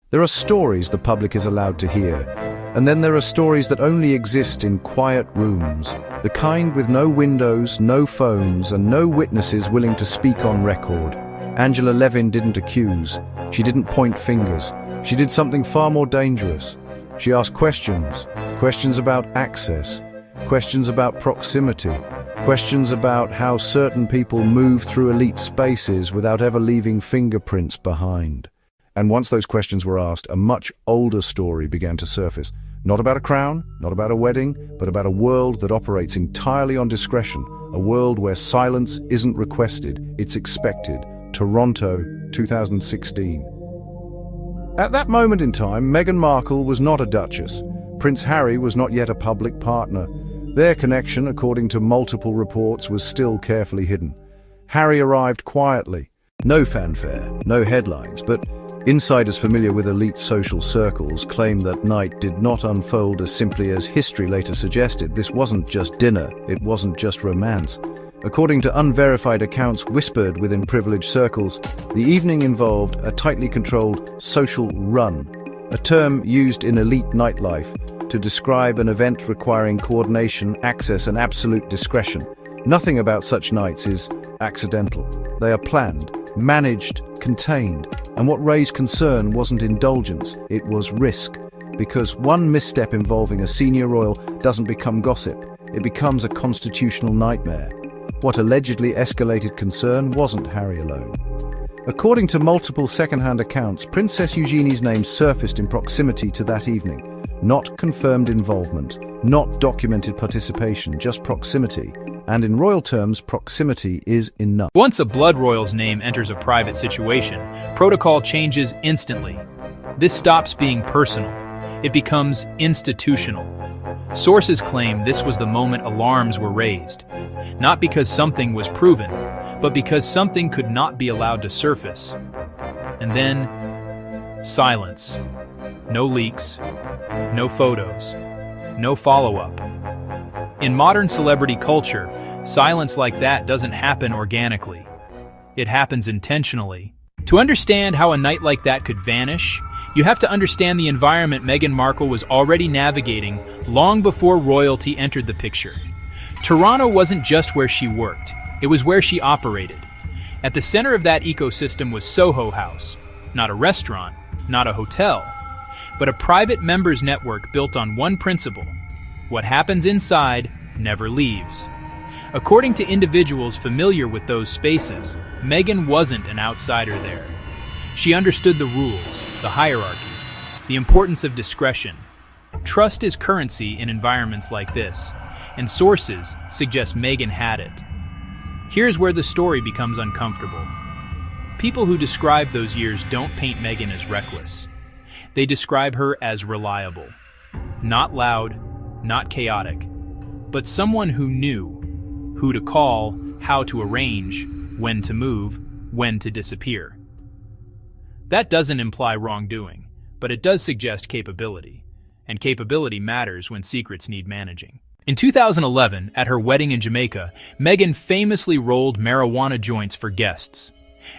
There are stories the public is allowed to hear, and then there are stories that only exist in quiet rooms, the kind with no windows, no phones, and no witnesses willing to speak on record. Angela Levin didn't accuse. She didn't point fingers. She did something far more dangerous. She asked questions. Questions about access. Questions about proximity. Questions about how certain people move through elite spaces without ever leaving fingerprints behind. And once those questions were asked, a much older story began to surface. Not about a crown, not about a wedding, but about a world that operates entirely on discretion. A world where silence isn't requested, it's expected. Toronto, 2016. At that moment in time, Meghan Markle was not a duchess. Prince Harry was not yet a public partner. Their connection, according to multiple reports, was still carefully hidden. Harry arrived quietly. No fanfare, no headlines, but insiders familiar with elite social circles claim that night did not unfold as simply as history later suggested. This wasn't just dinner, it wasn't just romance. According to unverified accounts whispered within privileged circles, the evening involved a tightly controlled social run, a term used in elite nightlife to describe an event requiring coordination, access, and absolute discretion. Nothing about such nights is accidental. They are planned, managed, contained, and what raised concern wasn't indulgence, it was risk. Because one misstep involving a senior royal doesn't become gossip, it becomes a constitutional nightmare. What allegedly escalated concern wasn't Harry alone. According to multiple second-hand accounts, Princess Eugenie's name surfaced in proximity to that evening. Not confirmed involvement, not documented participation, just proximity. And in royal terms, proximity is enough. Once a blood royal's name enters a private situation, protocol changes instantly. This stops being personal. It becomes institutional. Sources claim this was the moment alarms were raised. Not because something was proven, but because something could not be allowed to surface. And then, silence. No leaks, no photos, no follow-up. In modern celebrity culture, silence like that doesn't happen organically. It happens intentionally. To understand how a night like that could vanish, you have to understand the environment Meghan Markle was already navigating long before royalty entered the picture. Toronto wasn't just where she worked, it was where she operated. At the center of that ecosystem was Soho House, not a restaurant, not a hotel, but a private members network built on one principle: what happens inside never leaves. According to individuals familiar with those spaces, Meghan wasn't an outsider there. She understood the rules, the hierarchy, the importance of discretion. Trust is currency in environments like this, and sources suggest Meghan had it. Here's where the story becomes uncomfortable. People who describe those years don't paint Meghan as reckless. They describe her as reliable. Not loud, not chaotic, but someone who knew who to call, how to arrange, when to move, when to disappear. That doesn't imply wrongdoing, but it does suggest capability, and capability matters when secrets need managing. In 2011, at her wedding in Jamaica, Meghan famously rolled marijuana joints for guests.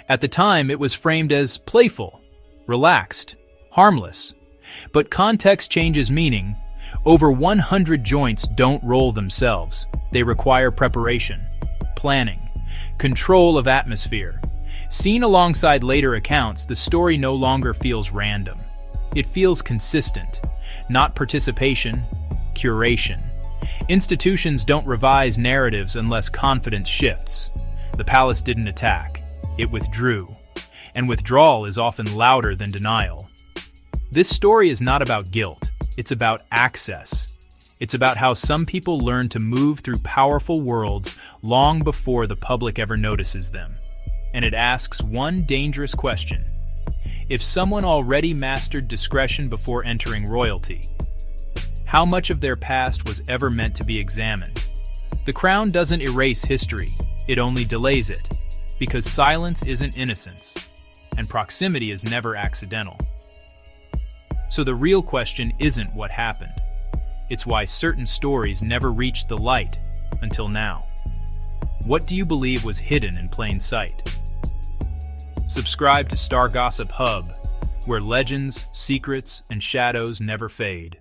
At the time, it was framed as playful, relaxed, harmless. But context changes meaning. Over 100 joints don't roll themselves. They require preparation, planning, control of atmosphere. Seen alongside later accounts, the story no longer feels random. It feels consistent, not participation, curation. Institutions don't revise narratives unless confidence shifts. The palace didn't attack, it withdrew. And withdrawal is often louder than denial. This story is not about guilt. It's about access. It's about how some people learn to move through powerful worlds long before the public ever notices them. And it asks one dangerous question. If someone already mastered discretion before entering royalty, how much of their past was ever meant to be examined? The crown doesn't erase history, it only delays it, because silence isn't innocence, and proximity is never accidental. So the real question isn't what happened. It's why certain stories never reached the light until now. What do you believe was hidden in plain sight? Subscribe to Star Gossip Hub, where legends, secrets, and shadows never fade.